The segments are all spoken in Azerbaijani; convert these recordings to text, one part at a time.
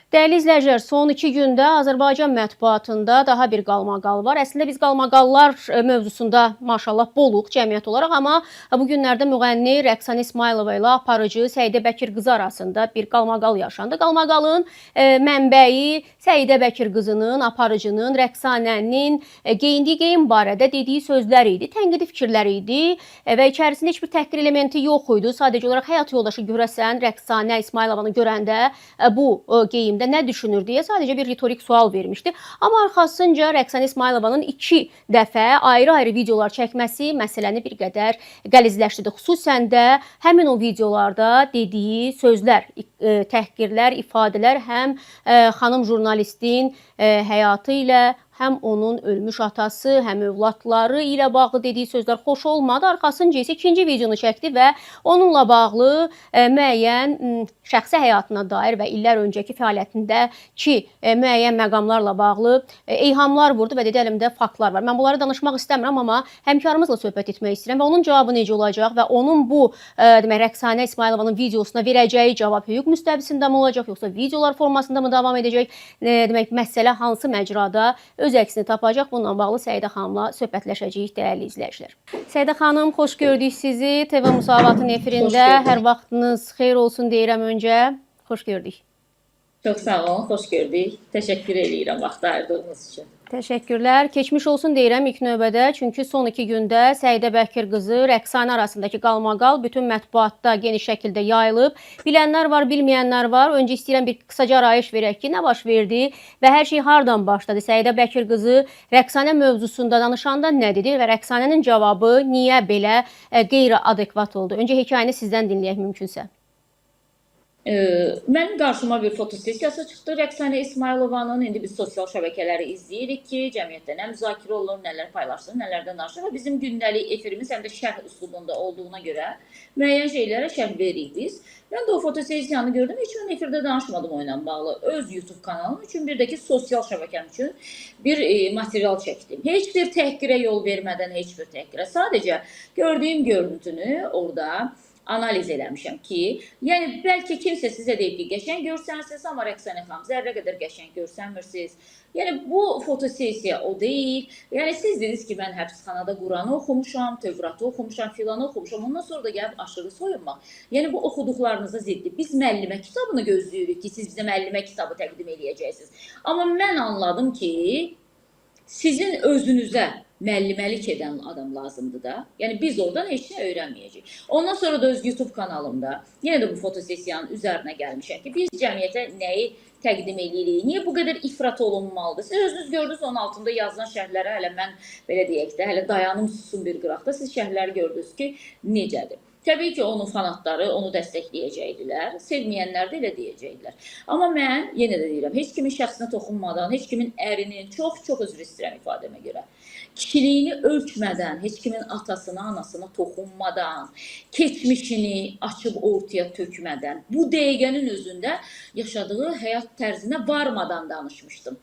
Dəyərli izləyicilər, son 2 gündə Azərbaycan mətbuatında daha bir qalmaqal var. Əslində biz qalmaqallar mövzusunda maşallah boluq cəmiyyət olaraq, amma bu günlərdə müğənni Rəqsanə İsmayılova ilə aparıcı Səidə Bəkir qızı arasında bir qalmaqal yaşandı. Qalmaqalın mənbəyi Səidə Bəkir qızının, aparıcının, Rəqsanənin geyindiyi geyim barədə dediyi sözlər idi, tənqidi fikirlər idi və içərisində heç bir təhqir elementi yox idi. Sadəcə olaraq həyat yoldaşı görəsən Rəqsanə İsmayılovanı görəndə bu geyim nə düşünür deyə sadəcə bir ritorik sual vermişdi. Amma arxasınca Rəqsanə İsmayılovanın 2 dəfə ayrı-ayrı videolar çəkməsi məsələni bir qədər qəlizləşdirdi. Xüsusən də həmin o videolarda dediyi sözlər, təhqirlər, ifadələr həm xanım jurnalistin həyatı ilə, həm onun ölmüş atası, həm övladları ilə bağlı dediyi sözlər xoş olmadı. Arxasınca isə ikinci videonu çəkdi və onunla bağlı müəyyən şəxsi həyatına dair və illər öncəki fəaliyyətindəki müəyyən məqamlarla bağlı eyhamlar vurdu və dedi əlimdə faktlar var. Mən bunları danışmaq istəmirəm, amma həmkarımızla söhbət etmək istəyirəm və onun cavabı necə olacaq və onun bu demək Rəqsanə İsmayılovanın videosuna verəcəyi cavab hüquq müstəvisində mi olacaq, yoxsa videolar formasında mı davam edəcək? Demək məsələ hansı məcrada öz əksini tapacaq? Bununla bağlı Səidə xanımla söhbətləşəcəyik dəyərli izləyicilər. Səidə xanım, xoş gördük sizi. TV Müsavatın efirində. Hər vaxtınız xeyir olsun deyirəm öncə. Xoş gördük. Çox sağ olun, xoş gördük. Təşəkkür edirəm vaxt ayırdığınız üçün. Təşəkkürlər. Keçmiş olsun deyirəm ilk növbədə. Çünki son 2 gündə Səidə Bəkir qızı, Rəqsanə arasındakı qalmaqal bütün mətbuatda geniş şəkildə yayılıb. Bilənlər var, bilməyənlər var. Öncə istəyirəm bir qısaca arayış verək ki, nə baş verdi və hər şey hardan başladı? Səidə Bəkir qızı Rəqsanə mövzusunda danışanda nə dedi və Rəqsanənin cavabı niyə belə qeyri-adekvat oldu? Öncə hekayəni sizdən dinləyək mümkünsə. Mənim qarşıma bir fotosessiyası çıxdı Rəqsanə İsmayılovanın. İndi biz sosial şəbəkələri izləyirik ki, cəmiyyətdə nə müzakirə olunur, nələr paylaşılır, nələrdən danışılır və bizim gündəlik efirimiz həm də şərh üslubunda olduğuna görə müəyyən şeylərə şərh veririk biz. Mən də o fotosessiyanı gördüm, heç mən efirdə danışmadım onunla bağlı. Öz YouTube kanalım üçün, bir də ki, sosial şəbəkəm üçün bir material çəkdim. Heç bir təhqirə yol vermədən, heç bir təhqirə. Sadəcə gördüyüm görüntünü orada analiz eləmişəm ki, yəni bəlkə kimsə sizə deyib ki, qəşəng görsənsiniz, amma Rəqsanə xanım zərrə qədər qəşəng görsənmirsiniz. Yəni bu fotosessiya o deyil. Yəni siz dediniz ki, mən həbsxanada Quranı oxumuşam, Tövratı oxumuşam, filanı oxumuşam. Ondan sonra da gəlib aşırı soyunmaq. Yəni bu oxuduqlarınıza ziddir. Biz müəllimə kitabını gözləyirik ki, siz bizə müəllimə kitabı təqdim edəcəksiniz. Amma mən anladım ki, sizin özünüzə müəlliməlik edən adam lazımdır da. Yəni biz oradan heç nə öyrənməyəcəyik. Ondan sonra da öz YouTube kanalımda yenə də bu fotosessiyanın üzərinə gəlmişəm ki, biz cəmiyyətə nəyi təqdim edirik? Niyə bu qədər ifrat olunmalıdır? Siz özünüz gördünüz, onun altında yazılan şərhlərə hələ mən belə deyək də, hələ dayanım susun bir qıraqda. Siz şərhləri gördünüz ki, necədir? Təbii ki, onun fanatları onu dəstəkləyəcəkdilər, sevməyənlər də elə deyəcəkdilər. Amma mən yenə də deyirəm, heç kimin şəxsinə toxunmadan, heç kimin ərinin, çox özür istəyirəm ifadəmə görə, kişiliyini ölçmədən, heç kimin atasına, anasına toxunmadan, keçmişini açıb ortaya tökmədən, bu dəqiqənin özündə yaşadığı həyat tərzinə varmadan danışmışdım.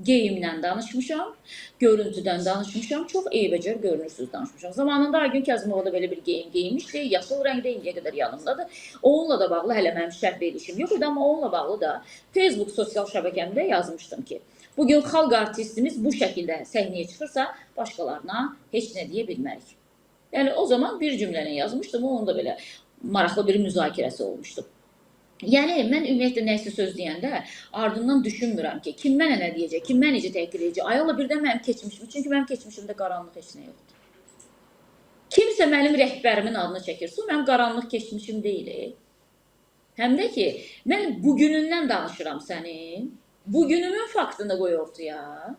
Geyimlə danışmışam, görüntüdən danışmışam, çox eybəcər görünürsüz danışmışam. Zamanında Aygün Kazımova da belə bir geyim geymişdi, yaşıl rəngdə indiyə qədər yanımdadır. Onunla da bağlı hələ mənim şərh verilişim yox idi, amma onunla bağlı da Facebook sosial şəbəkəmdə yazmışdım ki, bugün xalq artistimiz bu şəkildə səhnəyə çıxırsa, başqalarına heç nə deyə bilmərik. Yəni o zaman bir cümləni yazmışdım, onun da belə maraqlı bir müzakirəsi olmuşdu. Yəni, mən ümumiyyətlə nəysə söz deyəndə ardından düşünmürəm ki, kim mənə nə deyəcək, kim mən necə təhqir edəcək. Ay Allah, birdən mənim keçmişim, çünki mənim keçmişimdə qaranlıq heç nə yoxdur. Kimsə mənim rəhbərimin adını çəkirsə, o mənim qaranlıq keçmişim deyil. Həm də ki, mən bugünündən danışıram sənin, bugünümün faktını qoy ortaya.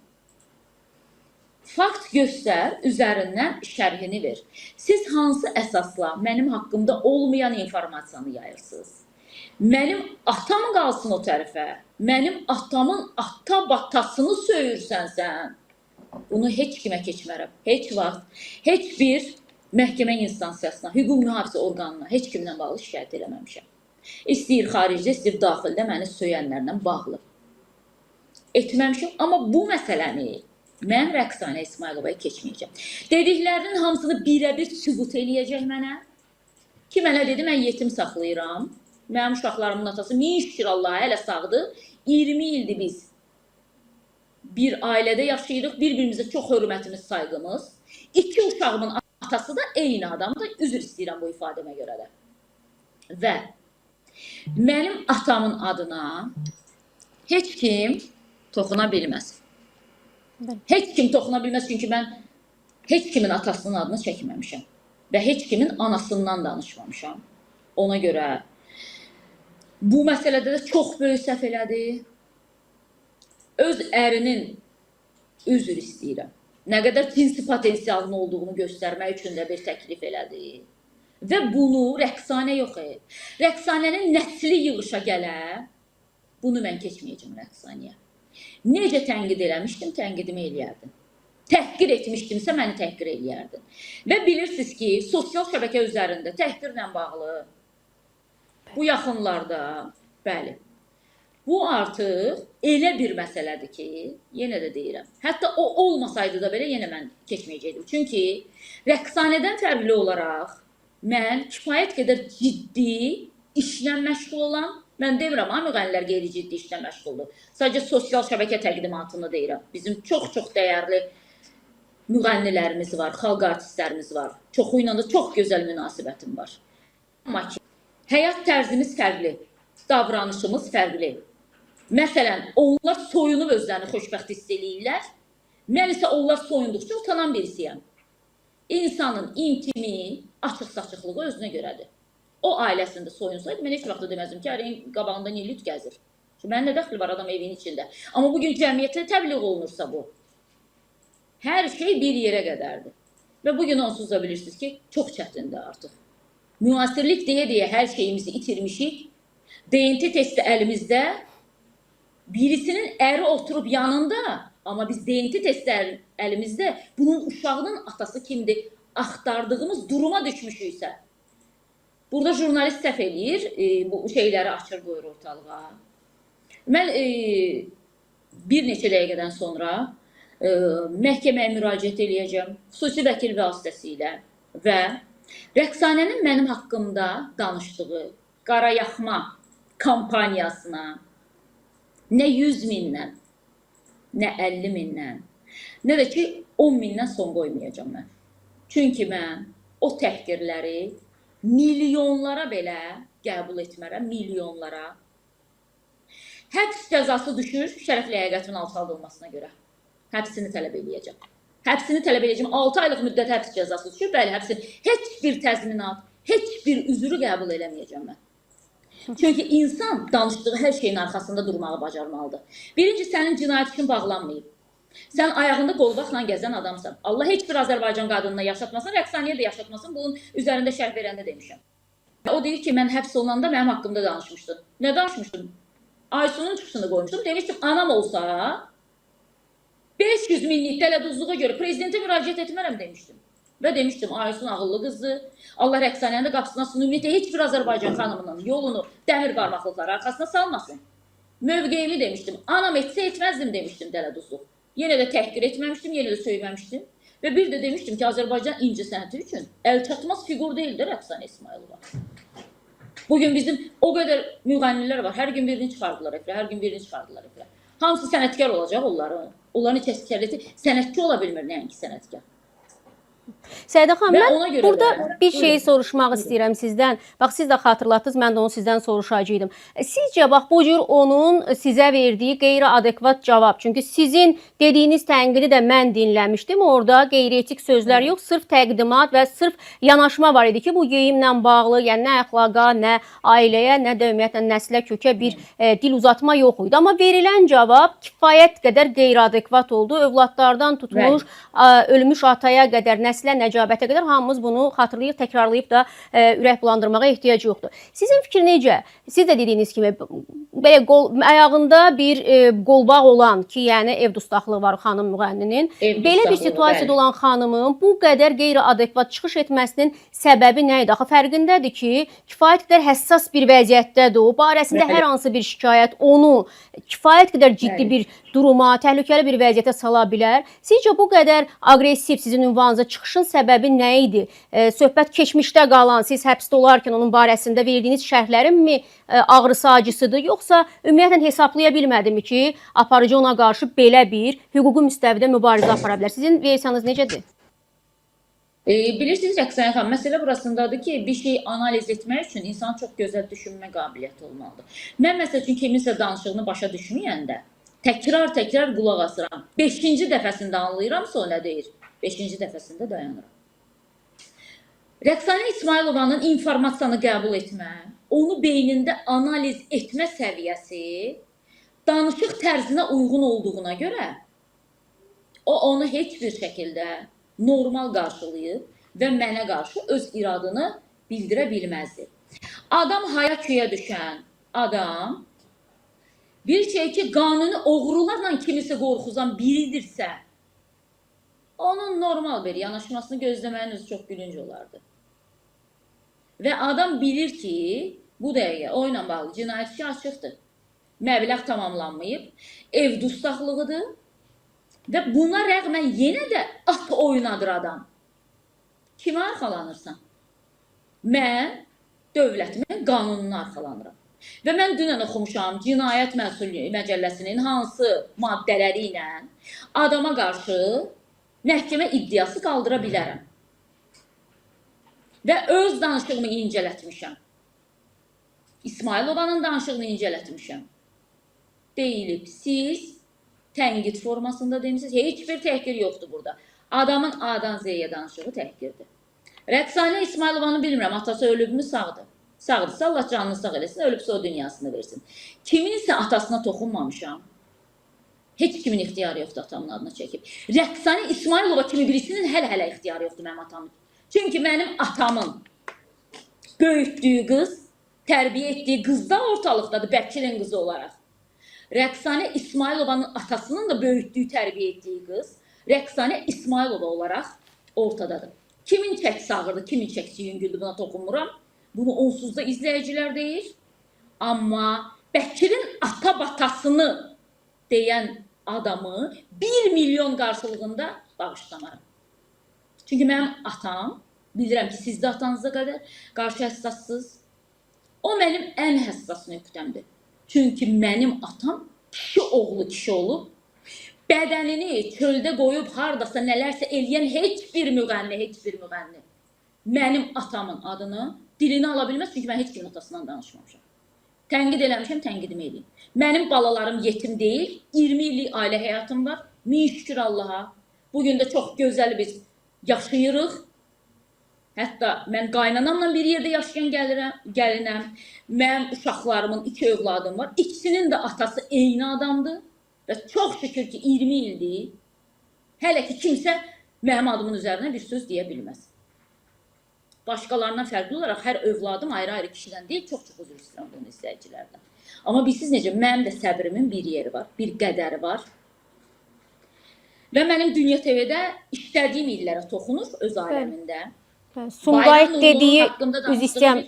Fakt göstər, üzərindən şərhini ver. Siz hansı əsasla mənim haqqımda olmayan informasiyanı yayırsınız? Mənim atam qalsın o tərəfə, mənim atamın ata-batasını söyürsən sən. Bunu heç kimə keçmərəm, heç vaxt, heç bir məhkəmə instansiyasına, hüquq mühafizə orqanına, heç kimlə bağlı şikayət eləməmişəm. İstəyir xaricdə, istəyir daxildə məni söyənlərlə bağlı. Etməmişəm, amma bu məsələni mən Rəqsanə İsmayılovaya keçməyəcəm. Dediklərinin hamısını birə-bir sübut eləyəcək mənə. Ki mənə dedi, mən yetim saxlayıram. Mənim uşaqlarımın atası min şükür Allaha hələ sağdır. 20 ildir biz bir ailədə yaşayırıq, bir-birimizə çox hörmətimiz, sayğımız. 2 uşağımın atası da eyni adamdır. Üzr istəyirəm bu ifadəmə görə də. Və mənim atamın adına heç kim toxuna bilməz. Heç kim toxuna bilməz, çünki mən heç kimin atasının adını çəkməmişəm və heç kimin anasından danışmamışam. Ona görə bu məsələdə də çox böyük səhv elədi. Öz ərinin üzr istəyirəm. Nə qədər cinsi potensialının olduğunu göstərmək üçün də bir təklif elədi. Və bunu Rəqsanə yox. Rəqsanənin nəsli yığışa gələ, bunu mən keçməyəcəm Rəqsanəyə. Necə tənqid eləmişdim, tənqidimi eləyərdim. Təhqir etmişdimsə, məni təhqir eləyərdin. Və bilirsiniz ki, sosial şəbəkə üzərində təhqirlə bağlı bu yaxınlarda, bəli, bu artıq elə bir məsələdir ki, yenə də deyirəm, hətta o olmasaydı da belə yenə mən keçməyəcəkdim. Çünki Rəqsanədən fərqli olaraq mən kifayət qədər ciddi işlə məşğul olan, mən demirəm, müğənnilər qeyri-ciddi işlə məşğuldur. Sadəcə sosial şəbəkə təqdimatını deyirəm. Bizim çox-çox dəyərli müğənnilərimiz var, xalq artistlərimiz var. Çoxu ilə də çox gözəl münasibətim var. Amma ki, həyat tərzimiz fərqli, davranışımız fərqli. Məsələn, onlar soyunub özlərini xoşbəxt hiss eləyirlər. Mən isə onlar soyunduqca utanan birisiyəm. İnsanın intimi, açıq-saçıqlığı özünə görədir. O ailəsində soyunsaydı, mən heç vaxt deməzdim ki, ərin qabağında niyə lüt gəzir? Mənim nə dəxli var adam evin içində? Amma bugün cəmiyyətlə təbliğ olunursa bu, hər şey bir yerə qədərdir. Və bugün onsuz da bilirsiniz ki, çox çətindir artıq. Müasirlik deyə-deyə hər şeyimizi itirmişik. DNT testi əlimizdə, birisinin əri oturub yanında, amma biz DNT testi əlimizdə, bunun uşağının atası kimdir, axtardığımız duruma düşmüşüksə. Burada jurnalist səhv eləyir, bu şeyləri açır qoyur ortalığa. Mən bir neçə dəqiqədən sonra məhkəməyə müraciət eləyəcəm, xüsusi vəkil vasitəsilə və Rəqsanənin mənim haqqımda danışdığı qarayaxma kampaniyasına nə 100 mindən, nə 50 mindən, nə də ki 10 mindən son qoymayacam mən. Çünki mən o təhqirləri milyonlara belə qəbul etmərəm, milyonlara. Həbs cəzası düşür şərəfli həqiqətin alçaldılmasına görə. Həbsini tələb eləyəcəm. Həbsini tələb eləyəcəm. 6 aylıq müddət həbs cəzası düşür. Bəli, həbsin heç bir təzminat, heç bir üzrü qəbul eləməyəcəm mən. Çünki insan danışdığı hər şeyin arxasında durmağı bacarmalıdır. Birinci, sənin cinayət üçün bağlanmayıb. Sən ayağında qolbaqla gəzən adamsan. Allah heç bir Azərbaycan qadınına yaşatmasın, Rəqsanəyə də yaşatmasın. Bunun üzərində şərh verəndə demişəm. O deyir ki, mən həbs olunanda mənim haqqımda danışmışdın. Nə danışmışdın? Aysunun çıxışını qoymuşdum. Demişdim, anam olsa 500 minlik dələduzluğa görə prezidentə müraciət etmərəm demişdim. Və demişdim, Aysun ağıllı qızdır. Allah Rəqsanənin də qapısına ümumiyyətlə heç bir Azərbaycan xanımının yolunu dəmir barmaqlıqları arxasına salmasın. Mövqeyimi demişdim. Anam etsə etməzdim demişdim dələduzluq. Yenə də təhqir etməmişdim, yenə də söyməmişdim. Və bir də demişdim ki, Azərbaycan incə sənəti üçün əlçatmaz fiqur deyildir Rəqsanə İsmailova. Bugün bizim o qədər müğənnilər var. Hər gün birini çıxardılar efirə, hər gün birini çıxardılar efirə. Hamısı sənətkar olacaq onların. Onların içərisində sənətçi ola bilmir, nəinki sənətkar. Səidə xanım, mən burada bir şey soruşmaq istəyirəm sizdən. Bax, siz də xatırlatdınız, mən də onu sizdən soruşacaqdım. Sizcə, bax, bu cür onun sizə verdiyi qeyri-adekvat cavab. Çünki sizin dediyiniz tənqidi də mən dinləmişdim. Orada qeyri-etik sözlər yox, sırf təqdimat və sırf yanaşma var idi ki, bu geyimlə bağlı, yəni nə əxlaqa, nə ailəyə, nə də ümumiyyətlə nəslə, kökə bir dil uzatma yox idi. Amma verilən cavab kifayət qədər qeyri-adekvat oldu. Övladlardan tutmuş, ölmüş ataya qədər, nəslə, nəcabətə qədər hamımız bunu xatırlayıb, təkrarlayıb da ürək bulandırmağa ehtiyac yoxdur. Sizin fikir necə? Siz də dediyiniz kimi belə ayağında bir qolbaq olan ki, yəni ev dustaqlığı var xanım müğənninin. Belə bir situasiyada olan xanımın bu qədər qeyri-adekvat çıxış etməsinin səbəbi nə idi? Axı fərqindədir ki, kifayət qədər həssas bir vəziyyətdədir o. Barəsində hər hansı bir şikayət onu kifayət qədər ciddi bir duruma, təhlükəli bir vəziyyətə sala bilər. Sizcə bu qədər aqressiv sizin ünvanınıza çıxış çıxışın səbəbi nə idi? Söhbət keçmişdə qalan, siz həbsdə olarkən onun barəsində verdiyiniz şərhlərin mi ağrısı acısıdır, yoxsa ümumiyyətlə hesablaya bilmədimi ki, aparıcı ona qarşı belə bir hüquqi müstəvidə mübarizə apara bilər? Sizin versiyanız necədir? Bilirsiniz Rəqsanə xanım, məsələ burasındadır ki, bir şey analiz etmək üçün insan çox gözəl düşünmə qabiliyyəti olmalıdır. Mən məsəl üçün kiminsə danışığını başa düşməyəndə təkrar qulaq asıram. 5-ci dəfəsində anlayıramsa o nə deyir? 5-ci dəfəsində dayanıram. Rəqsanə İsmailovanın informasiyanı qəbul etmə, onu beynində analiz etmə səviyyəsi danışıq tərzinə uyğun olduğuna görə o onu heç bir şəkildə normal qarşılayıb və mənə qarşı öz iradını bildirə bilməzdi. Adam haya küyə düşən adam bir şey ki, qanuni oğrularla kimisi qorxuzan biridirsə, onun normal bir yanaşmasını gözləməyin özü çox gülünc olardı. Və adam bilir ki, bu dəqiqə o ilə bağlı cinayət işi açıqdır. Məbləğ tamamlanmayıb, ev dustaqlığıdır. Və buna rəğmən yenə də at oynadır adam. Kimə arxalanırsan? Mən dövlətimin qanununa arxalanıram. Və mən dünən oxumuşam Cinayət Məcəlləsinin hansı maddələri ilə adama qarşı məhkəmə iddiası qaldıra bilərəm. Və öz danışığımı incələtmişəm. İsmailovanın danışığını incələtmişəm. Deyilib, siz tənqid formasında demişsiniz. Heç bir təhqir yoxdur burada. Adamın A'dan Z'yə danışığı təhqirdir. Rəqsanə İsmailovanı bilmirəm, atası ölübmü, sağdır. Sağdırsa Allah canını sağ eləsin, ölübsə o dünyasını versin. Kiminsə atasına toxunmamışam. Heç kimin ixtiyarı yoxdur atamın adına çəkib. Rəqsanə İsmailova kimi birisinin hələ ixtiyarı yoxdur mənim atamın. Çünki mənim atamın böyütdüyü qız, tərbiyə etdiyi qız da ortalıqdadır, Bəkilin qızı olaraq. Rəqsanə İsmailovanın atasının da böyütdüyü, tərbiyə etdiyi qız Rəqsanə İsmailova olaraq ortadadır. Kimin çəkisi ağırdır, kimin çəkisi yüngüldür, buna toxunmuram. Bunu onsuz da izləyicilər deyir. Amma Bəkilin ata-batasını deyən adamı 1 milyon qarşılığında bağışlamaram. Çünki mənim atam, bilirəm ki, siz də atanıza qədər qarşı həssassınız. O mənim ən həssas nöqtəmdir. Çünki mənim atam kişi oğlu kişi olub, bədənini çöldə qoyub haradasa nələrsə eləyən heç bir müğənni mənim atamın adını dilini ala bilməz. Çünki mən heç kimin atasından danışmamışam. Tənqid eləmişəm, tənqidimi eləyim. Mənim balalarım yetim deyil, 20 illik ailə həyatım var. Min şükür Allaha. Bugün də çox gözəl biz yaşayırıq. Hətta mən qaynanamla bir yerdə yaşayan gəlinəm. Mənim uşaqlarımın 2 övladım var. İkisinin də atası eyni adamdır. Və çox şükür ki 20 ildir. Hələ ki kimsə mənim adımın üzərinə bir söz deyə bilməz. Başqalarından fərqli olaraq hər övladım ayrı-ayrı kişidən deyil, çox-çox üzr istəyirəm bunu izləyicilərdən. Amma bilirsiniz necə, mənim də səbrimin bir yeri var, bir qədəri var. Və mənim Dünya TV-də işlədiyim illərə toxunur öz aləmində. Sumqayıt dediyi, üzr istəyirəm,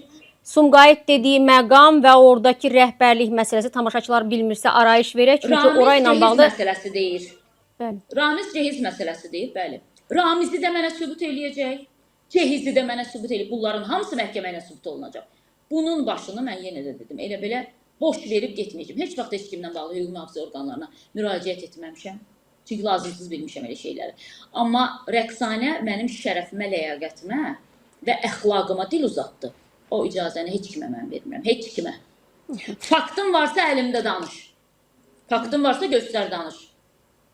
Sumqayıt dediyi məqam və oradakı rəhbərlik məsələsi tamaşaçılar bilmirsə arayış verək. Çünki orayla bağlı Ramiz məsələsi deyir. Bəli. Ramiz cehiz məsələsi deyir, bəli. Ramizi də mənə sübut eləyəcək. Cehizi də mənə sübut eləyib. Bunların hamısı məhkəməyə sübut olunacaq. Bunun başını mən yenə də dedim. Elə belə boş verib getməyəcəm. Heç vaxt heç kimdən bağlı hüquq mühafizə orqanlarına müraciət etməmişəm. Çünki lazımsız bilmişəm elə şeyləri. Amma Rəqsanə mənim şərəfimə, ləyaqətimə və əxlaqıma dil uzatdı. O icazəni heç kimə mən vermirəm. Heç kimə. Faktın varsa əlimdə danış. Faktın varsa göstər danış.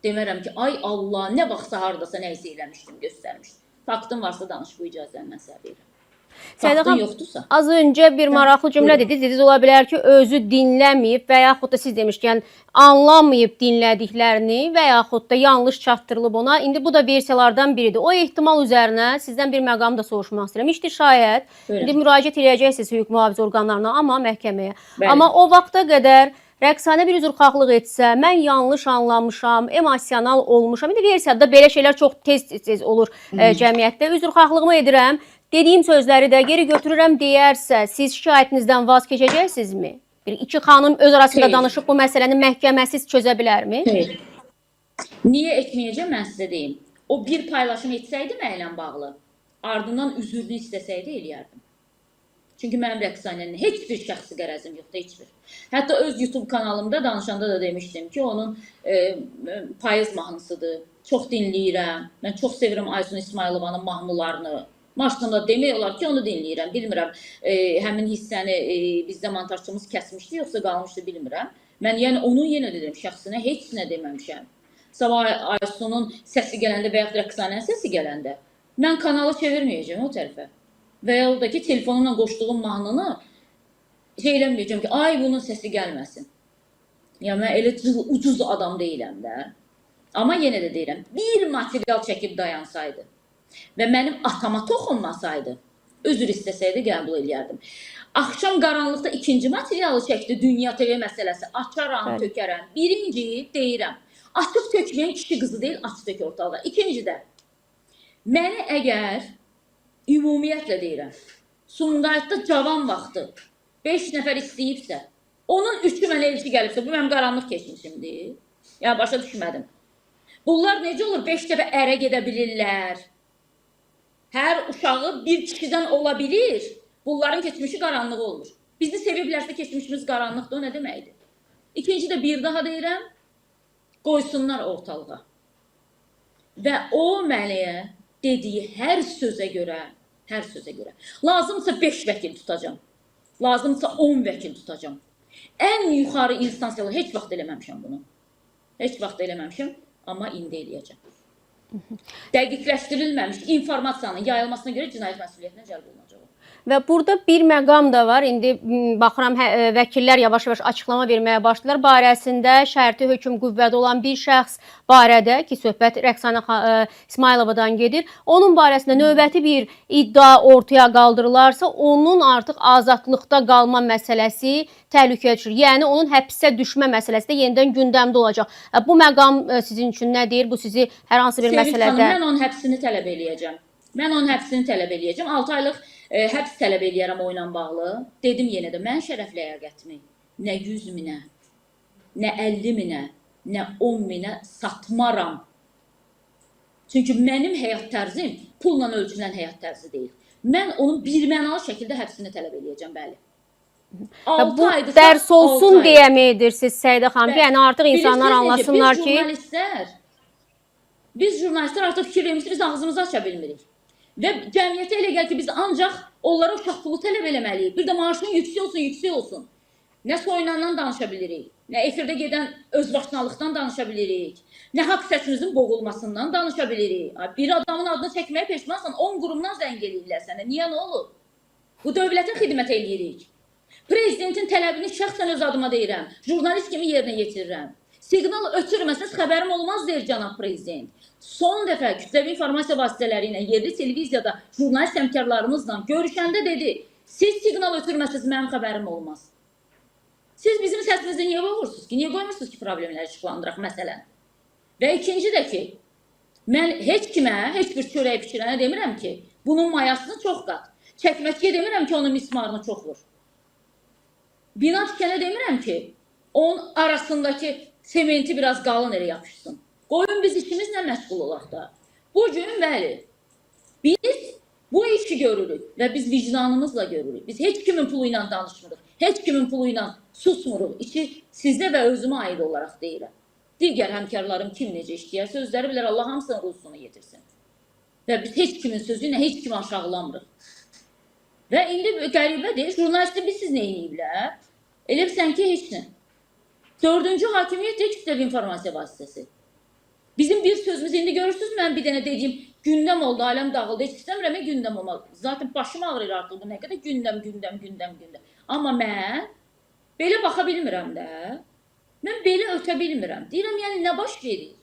Demərəm ki, ay Allah, nə vaxtsa haradasa nə isə eləmişdim, göstərmişdim. Faktın varsa danış, bu icazəni mən sənə verirəm. Faktın yoxdursa. Az öncə bir maraqlı cümlə dediniz, ola bilər ki, özü dinləməyib və yaxud da siz demişkən anlamayıb dinlədiklərini və yaxud da yanlış çatdırılıb ona. İndi bu da versiyalardan biridir. O ehtimal üzərinə sizdən bir məqam da soruşmaq istəyirəm. İşte şayət indi müraciət edəcəksiniz hüquq mühafizə orqanlarına, amma məhkəməyə. Bəli. Amma o vaxta qədər Rəqsanə bir üzrxahlıq etsə, mən yanlış anlamışam, emosional olmuşam. İndi versiyada belə şeylər çox tez olur cəmiyyətdə. Üzrxahlığımı edirəm, dediyim sözləri də geri götürürəm deyərsə, siz şikayətinizdən vaz keçəcəksinizmi? İki xanım öz arasında danışıb bu məsələni məhkəməsiz çözə bilərmi? Niyə etməyəcəm, mən sizə deyim. o bir paylaşım etsəydi mənimlə bağlı, ardından üzürlü istəsəydi eləyərdim. Çünki mənim Rəqsanənin heç bir şəxsi qərəzim yoxdur, heç bir. Hətta öz YouTube kanalımda danışanda da demişdim ki, onun payız mahnısıdır. Çox dinləyirəm. Mən çox sevirəm Aysun İsmailovanın mahnılarını. Maşınımda demək olar ki, onu dinləyirəm. Bilmirəm, həmin hissəni bizdə montajçımız kəsmişdi, yoxsa qalmışdı, bilmirəm. Mən yəni onun yenə dedim, şəxsinə heç nə deməmişəm. Sabah Aysunun səsi gələndə və yaxud Rəqsanənin səsi gələndə mən kanalı çevirməyəcəm o tərəfə. Və ya da ki, telefonumla qoşduğum mahnını eləməyəcəm ki, ay bunun səsi gəlməsin. Ya mən elə ucuz adam deyiləm də. Amma yenə də deyirəm, bir material çəkib dayansaydı və mənim atama toxunmasaydı, özür istəsəydi qəbul eləyərdim. Axşam qaranlıqda ikinci materialı çəkdi, Dünya TV məsələsi. Açaram, tökərəm. Birinci deyirəm, açıq tökməyən kişi qızı deyil, açıq tök ortalığa. İkinci də, məni əgər ümumiyyətlə deyirəm, Sumqayıtda cavan vaxtı 5 nəfər istəyibsə, onun 3-ü mənə elçi gəlibsə, bu mənim qaranlıq keçmişimdir. Yəni, başa düşmədim. Bunlar necə olur? 5 dəfə ərə gedə bilirlər. Hər uşağı bir kişidən ola bilir. Bunların keçmişi qaranlıq olmur. Bizi seviblərsə keçmişimiz qaranlıqdır, o nə deməkdir? İkinci də bir daha deyirəm, qoysunlar ortalığa. Və o mənəyə dediyi hər sözə görə, lazımsa 5 vəkil tutacam, lazımsa 10 vəkil tutacam. Ən yuxarı instansiyalar, heç vaxt eləməmişəm bunu. Heç vaxt eləməmişəm, amma indi eləyəcəm. Dəqiqləşdirilməmiş informasiyanın yayılmasına görə cinayət məsuliyyətinə cəlb olunacaq. Və burada bir məqam da var. İndi baxıram, vəkillər yavaş-yavaş açıqlama verməyə başlayırlar. Barəsində şərti hökm qüvvədə olan bir şəxs barədə ki, söhbət Rəqsanə İsmayılovadan gedir. Onun barəsində növbəti bir iddia ortaya qaldırılarsa, onun artıq azadlıqda qalma məsələsi təhlükəyə düşür. Yəni, onun həbsə düşmə məsələsi də yenidən gündəmdə olacaq. Bu məqam sizin üçün nə deyir? Bu sizi hər hansı bir məsələdə... Mən onun həbsini tələb eləyəcəm. 6 aylıq həbs tələb eləyərəm o ilə bağlı. Dedim yenə də, mən şərəf ləyaqətimi nə 100 minə, nə 50 minə, nə 10 minə satmaram. Çünki mənim həyat tərzim pulla ölçülən həyat tərzi deyil. Mən onun birmənalı şəkildə həbsini tələb eləyəcəm, bəli. Bu dərs olsun deyə mi edirsiniz Səidə xanım? Yəni artıq insanlar anlasınlar ki... Biz jurnalistlər artıq fikirləmişik, biz ağzımızı aça bilmirik. Və cəmiyyətə elə gəl ki, biz ancaq onlara uşaq pulu tələb eləməliyik. Bir də maaşın yüksək olsun. Nə soyunandan danışa bilirik, nə efirdə gedən özbaşınalıqdan danışa bilirik, nə haqq səsimizin boğulmasından danışa bilirik. Bir adamın adını çəkməyə peşmansan, 10 qurumdan zəng eləyirlər sənə. Niyə, nə olur? Bu dövlətə xidmət eləyirik. Prezidentin tələbini şəxsən öz adıma deyirəm. Jurnalist kimi yerinə yetirirəm. Siqnal ötürməsəniz xəbərim olmaz, deyir cənab prezident. Son dəfə kütləvi informasiya vasitələri ilə, yerli televiziyada jurnalist həmkarlarımızla görüşəndə dedi, siz siqnal ötürməsəniz mənim xəbərim olmaz. Siz bizim səsimizdə niyə boğursunuz ki? Niyə qoymursunuz ki, problemləri işıqlandıraq məsələn? Və ikinci də ki, mən heç kimə, heç bir çörək pişirənə demirəm ki, bunun mayasını çox qat. Çəkməkçiyə demirəm ki, onun mismarını çox vur. Bina tikənə demirəm ki, onun arasındakı sementi biraz qalın elə yapışsın. Qoyun biz işimizlə məşğul olaq da. Bugün, bəli, biz bu işi görürük və biz vicdanımızla görürük. Biz heç kimin pulu ilə danışmırıq, heç kimin pulu ilə susmuruq. İçi sizdə və özümə aid olaraq deyirəm. Digər həmkarlarım kim necə işləyər, sözləri bilər, Allah hamısının ruhsunu yetirsin. Və biz heç kimin sözü ilə heç kimi aşağılamırıq. Və indi qəribədir, jurnalisti biz siz nə eləyiblər? Elə bilsən ki, heç nə. 4-cü hakimiyyət kütləvi informasiya vasitəsi. Bizim bir sözümüz, indi görürsünüz, mən bir dənə dediyim, gündəm oldu, aləm dağıldı, heç istəmirəm, gündəm olmalı. Zaten başım ağrır artıq bu, nə qədər gündəm. Amma mən belə baxa bilmirəm də, mən belə ötə bilmirəm. Deyirəm, yəni nə baş verir?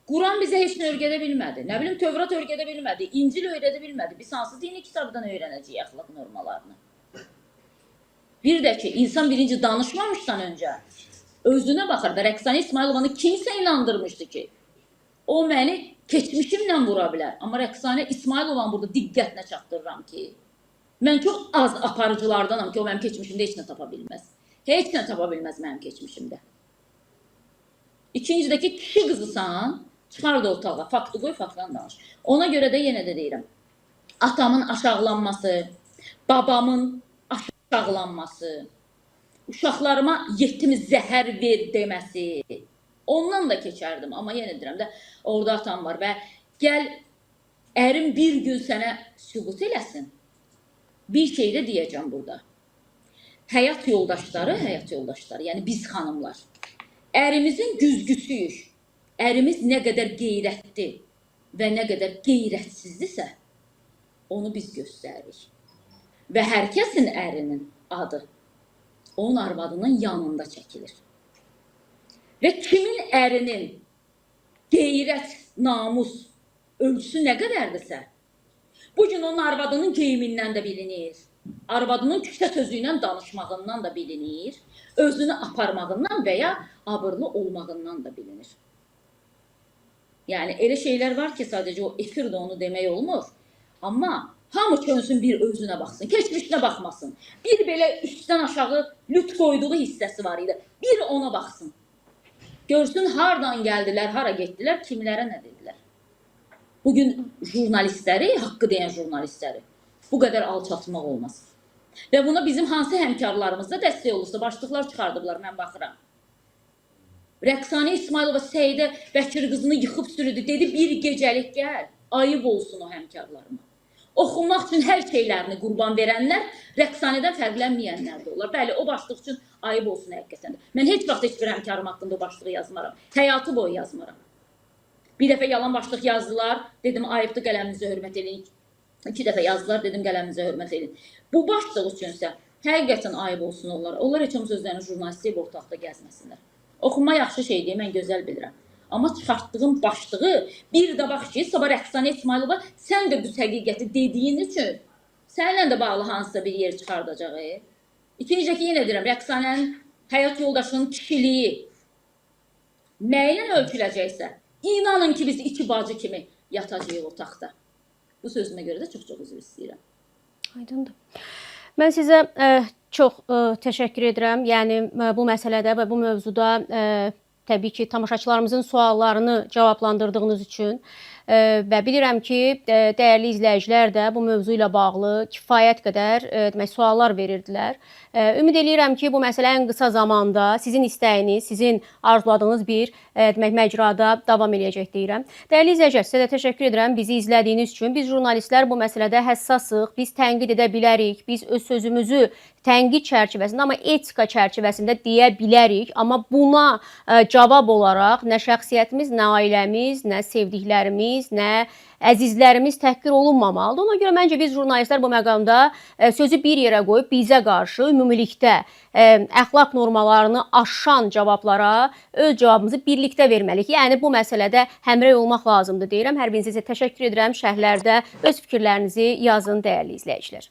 Quran bizə heç nə öyrədə bilmədi, nə bilim, Tövrat öyrədə bilmədi, İncil öyrədə bilmədi. Biz hansı dini kitabdan öyrənəcəyik əxlaq normalarını? Bir də ki, insan birinci danışmamışdan öncə özünə baxır da, Rəqsanə İsmailovanı kimsə inandırmışdı ki, o məni keçmişimlə vura bilər. Amma Rəqsanə İsmailovanı burada diqqətinə çatdırıram ki, mən çox az aparıcılardanam ki, o mənim keçmişimdə heç nə tapa bilməz. Heç nə tapa bilməz mənim keçmişimdə. İkincidəki kişi qızısan, Çıxar da otağa, faktı qoy, faktdan danış. Ona görə də yenə də deyirəm, atamın aşağılanması, babamın aşağılanması, uşaqlarıma yetimi zəhər ver deməsi, ondan da keçərdim. Amma yenə deyirəm də, orada atam var və gəl ərim bir gün sənə sübut eləsin. Bir şey də deyəcəm burada. Həyat yoldaşları, yəni biz xanımlar, ərimizin güzgüsüyük. Ərimiz nə qədər qeyrətli və nə qədər qeyrətsizdirsə, onu biz göstəririk. Və hər kəsin ərinin adı onun arvadının yanında çəkilir. Və kimin ərinin qeyrət, namus ölçüsü nə qədərdirsə, bugün onun arvadının geyimindən də bilinir, arvadının küçə sözü ilə danışmağından da bilinir, özünü aparmağından və ya abırlı olmağından da bilinir. Yəni, elə şeylər var ki, sadəcə o efirdə onu demək olmur. Amma hamı könsün bir özünə baxsın, keçmişinə baxmasın. Bir belə üstdən aşağı lüt qoyduğu hissəsi var idi. Bir ona baxsın. Görsün, hardan gəldilər, hara getdilər, kimlərə nə dedilər. Bugün jurnalistləri, haqqı deyən jurnalistləri bu qədər alçatmaq olmaz. Və buna bizim hansı həmkarlarımız da dəstək olursa, başlıqlar çıxardıblar, mən baxıram. Rəqsanə İsmailova Səidə Bəkir qızını yıxıb sürüdü, dedi bir gecəlik gəl, ayıb olsun o həmkarlarıma. Oxunmaq üçün hər şeylərini qurban verənlər, Rəqsanədən fərqlənməyənlər də olar. Bəli, o başlıq üçün ayıb olsun həqiqətən də. Mən heç vaxt heç bir həmkarım haqqında o başlığı yazmaram. Həyatı boyu yazmaram. Bir dəfə yalan başlıq yazdılar, dedim ayıbdır, qələminizə hörmət edin. 2 dəfə yazdılar, dedim qələminizə hörmət edin. Bu başlıq üçünsə həqiqətən ayıb olsun onlar. Onlar heç olmasa özlərini jurnalistik ortaqda gəzməsinlər. Oxunma yaxşı şeydir, mən gözəl bilirəm. Amma çıxartdığım başlığı bir də bax ki, sabah Rəqsanə İsmailova sən də bu həqiqəti dediyin üçün səninlə də bağlı hansısa bir yer çıxardacaq. İkincə ki, yenə deyirəm, Rəqsanənin həyat yoldaşının kişiliyi nəylə ölçüləcəksə, inanın ki, biz 2 bacı kimi yatacağıq otaqda. Bu sözümə görə də çox-çox üzr istəyirəm. Aydındır. Mən sizə çox təşəkkür edirəm. Yəni, bu məsələdə və bu mövzuda təbii ki, tamaşaçılarımızın suallarını cavablandırdığınız üçün və bilirəm ki, dəyərli izləyicilər də bu mövzu ilə bağlı kifayət qədər demək, suallar verirdilər. Ümid edirəm ki, bu məsələ ən qısa zamanda sizin istəyiniz, sizin arzuladığınız bir demək, məcrada davam eləyəcək deyirəm. Dəyərli izləyicilər, sizə də təşəkkür edirəm bizi izlədiyiniz üçün. Biz jurnalistlər bu məsələdə həssasıq, biz tənqid edə bilərik, biz öz sözümüzü tənqid çərçivəsində, amma etika çərçivəsində deyə bilərik. Amma buna cavab olaraq nə şəxsiyyətimiz, nə ailəmiz, nə sevdiklərimiz, nə əzizlərimiz təhqir olunmamalıdır. Ona görə məncə biz jurnalistlər bu məqamda sözü bir yerə qoyub bizə qarşı ümumilikdə əxlaq normalarını aşan cavablara öz cavabımızı birlikdə verməliyik. Yəni bu məsələdə həmrəy olmaq lazımdır deyirəm. Hər birinizə təşəkkür edirəm. Şərhlərdə öz fikirlərinizi yazın dəyərli izləyicilər.